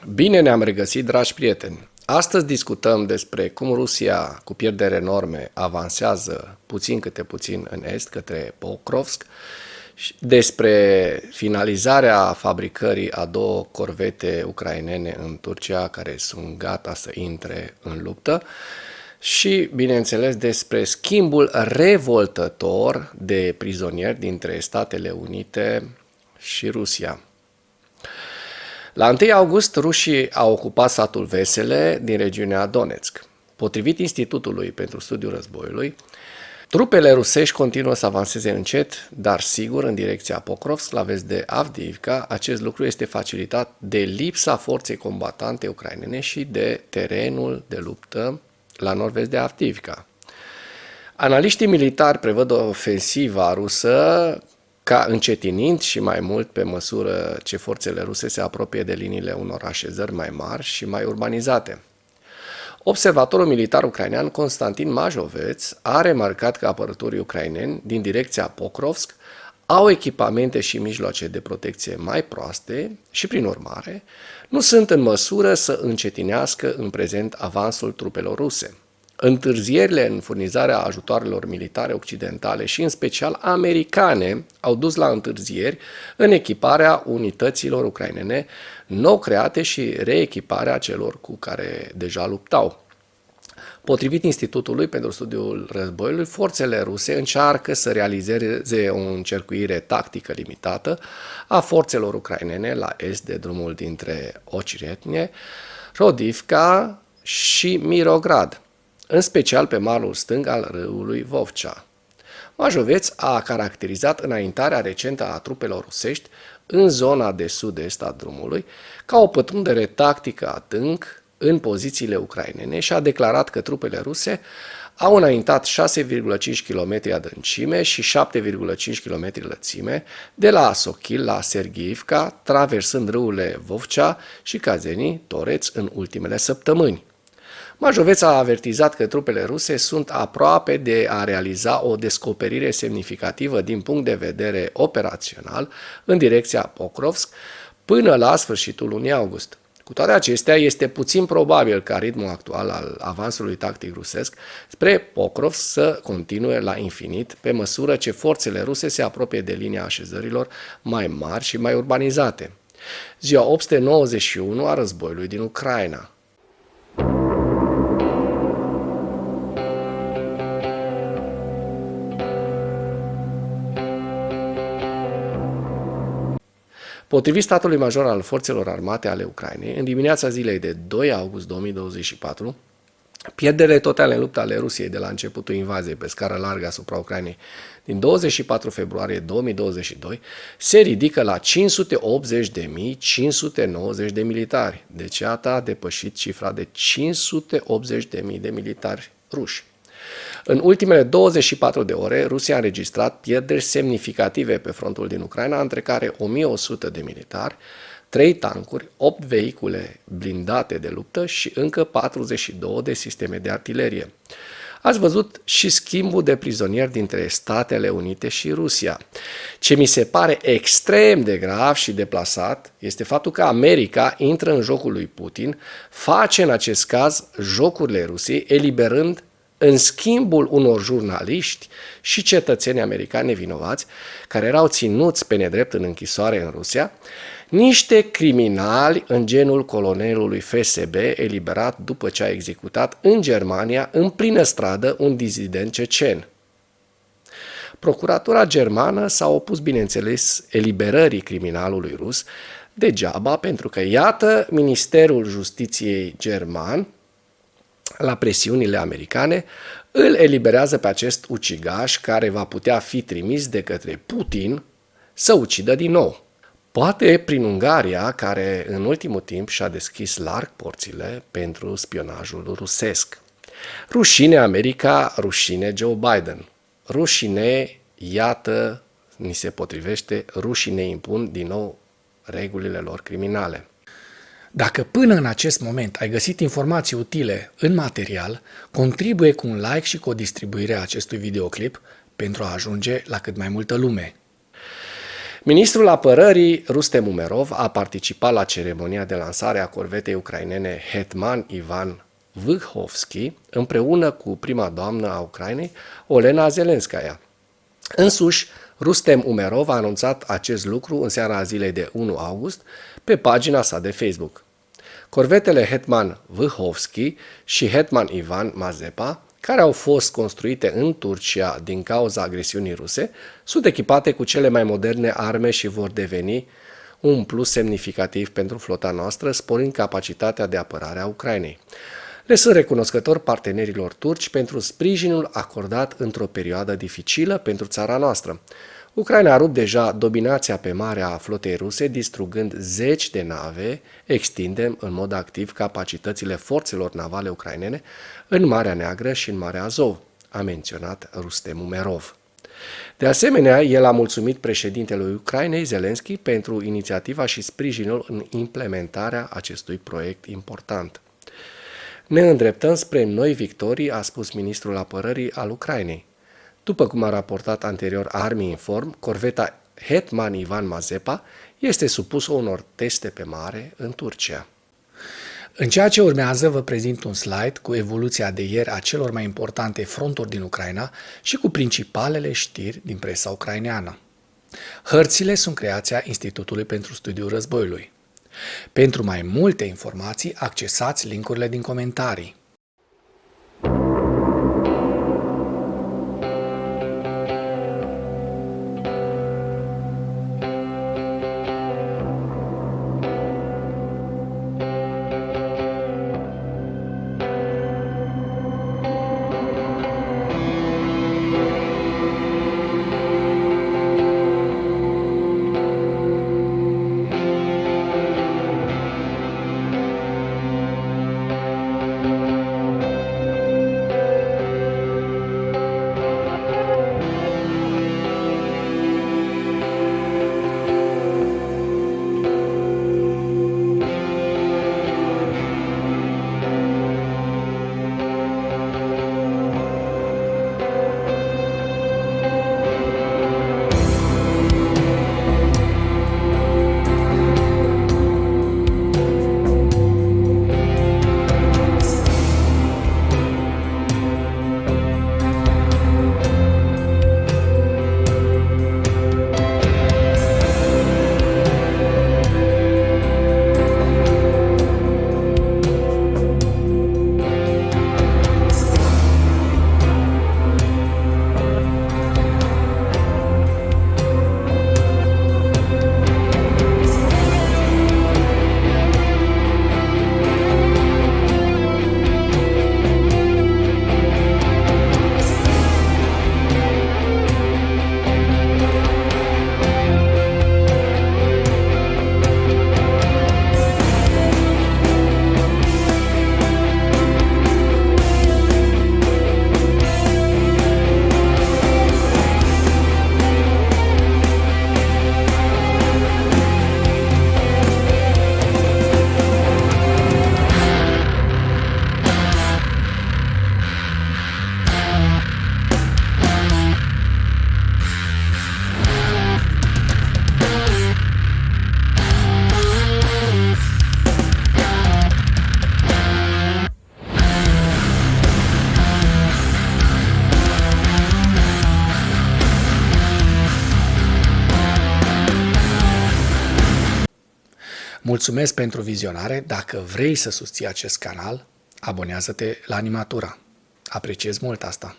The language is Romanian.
Bine ne-am regăsit, dragi prieteni! Astăzi discutăm despre cum Rusia, cu pierderi enorme, avansează puțin câte puțin în est, către Pokrovsk, despre finalizarea fabricării a două corvete ucrainene în Turcia, care sunt gata să intre în luptă, și, bineînțeles, despre schimbul revoltător de prizonieri dintre Statele Unite și Rusia. La 1 august, rușii au ocupat satul Vesele din regiunea Donetsk. Potrivit Institutului pentru Studiul Războiului, trupele rusești continuă să avanseze încet, dar sigur, în direcția Pokrovsk, la vest de Avdiivka. Acest lucru este facilitat de lipsa forței combatante ucrainene și de terenul de luptă la nord-vest de Avdiivka. Analiștii militari prevăd o ofensivă rusă ca încetinind și mai mult pe măsură ce forțele ruse se apropie de liniile unor așezări mai mari și mai urbanizate. Observatorul militar ucrainean Constantin Majoveț a remarcat că apărătorii ucraineni din direcția Pokrovsk au echipamente și mijloace de protecție mai proaste și, prin urmare, nu sunt în măsură să încetinească în prezent avansul trupelor ruse. Întârzierile în furnizarea ajutoarelor militare occidentale și în special americane au dus la întârzieri în echiparea unităților ucrainene nou create și reechiparea celor cu care deja luptau. Potrivit Institutului pentru Studiul Războiului, forțele ruse încearcă să realizeze o încercuire tactică limitată a forțelor ucrainene la est de drumul dintre Ociretne, Rodivka și Mirograd, în special pe malul stâng al râului Vovcea. Majoveț a caracterizat înaintarea recentă a trupelor rusești în zona de sud-est a drumului ca o pătrundere tactică adânc în pozițiile ucrainene și a declarat că trupele ruse au înaintat 6,5 km adâncime și 7,5 km lățime de la Sochil la Sergiivka, traversând râurile Vovcea și Kazenii Toreț în ultimele săptămâni. Majoveț a avertizat că trupele ruse sunt aproape de a realiza o descoperire semnificativă din punct de vedere operațional în direcția Pokrovsk până la sfârșitul lunii august. Cu toate acestea, este puțin probabil ca ritmul actual al avansului tactic rusesc spre Pokrovsk să continue la infinit pe măsură ce forțele ruse se apropie de linia așezărilor mai mari și mai urbanizate. Ziua 891 a războiului din Ucraina. Potrivit statului major al forțelor armate ale Ucrainei, în dimineața zilei de 2 august 2024, pierderile totale în lupta ale Rusiei de la începutul invaziei pe scară largă asupra Ucrainei din 24 februarie 2022 se ridică la 580.590 de militari. Deci, iată, a depășit cifra de 580.000 de militari ruși. În ultimele 24 de ore, Rusia a înregistrat pierderi semnificative pe frontul din Ucraina, între care 1100 de militari, 3 tancuri, 8 vehicule blindate de luptă și încă 42 de sisteme de artilerie. Ați văzut și schimbul de prizonieri dintre Statele Unite și Rusia. Ce mi se pare extrem de grav și deplasat este faptul că America intră în jocul lui Putin, face în acest caz jocurile Rusiei, eliberând în schimbul unor jurnaliști și cetățeni americani nevinovați, care erau ținuți pe nedrept în închisoare în Rusia, niște criminali în genul colonelului FSB, eliberat după ce a executat în Germania, în plină stradă, un dizident cecen. Procuratura germană s-a opus, bineînțeles, eliberării criminalului rus, degeaba, pentru că, iată, Ministerul Justiției german, la presiunile americane, îl eliberează pe acest ucigaș care va putea fi trimis de către Putin să ucidă din nou. Poate prin Ungaria, care în ultimul timp și-a deschis larg porțile pentru spionajul rusesc. Rușine America, rușine Joe Biden. Rușine, iată, ni se potrivește, rușii ne impun din nou regulile lor criminale. Dacă până în acest moment ai găsit informații utile în material, contribuie cu un like și cu o distribuire a acestui videoclip pentru a ajunge la cât mai multă lume. Ministrul Apărării Rustem Umerov a participat la ceremonia de lansare a corvetei ucrainene Hetman Ivan Vyhovsky împreună cu prima doamnă a Ucrainei, Olena Zelenskaya. Însuși, Rustem Umerov a anunțat acest lucru în seara zilei de 1 august pe pagina sa de Facebook. Corvetele Hetman Vyhovsky și Hetman Ivan Mazepa, care au fost construite în Turcia din cauza agresiunii ruse, sunt echipate cu cele mai moderne arme și vor deveni un plus semnificativ pentru flota noastră, sporind capacitatea de apărare a Ucrainei. Le sunt recunoscători partenerilor turci pentru sprijinul acordat într-o perioadă dificilă pentru țara noastră. Ucraina a rupt deja dominația pe mare a flotei ruse, distrugând zeci de nave, extindem în mod activ capacitățile forțelor navale ucrainene în Marea Neagră și în Marea Azov, a menționat Rustem Umerov. De asemenea, el a mulțumit președintelui Ucrainei, Zelensky, pentru inițiativa și sprijinul în implementarea acestui proiect important. Ne îndreptăm spre noi victorii, a spus ministrul apărării al Ucrainei. După cum a raportat anterior Army Inform, corveta Hetman Ivan Mazepa este supusă unor teste pe mare în Turcia. În ceea ce urmează vă prezint un slide cu evoluția de ieri a celor mai importante fronturi din Ucraina și cu principalele știri din presa ucraineană. Hărțile sunt creația Institutului pentru Studiul Războiului. Pentru mai multe informații, accesați link-urile din comentarii. Mulțumesc pentru vizionare. Dacă vrei să susții acest canal, abonează-te la Animatura. Apreciez mult asta.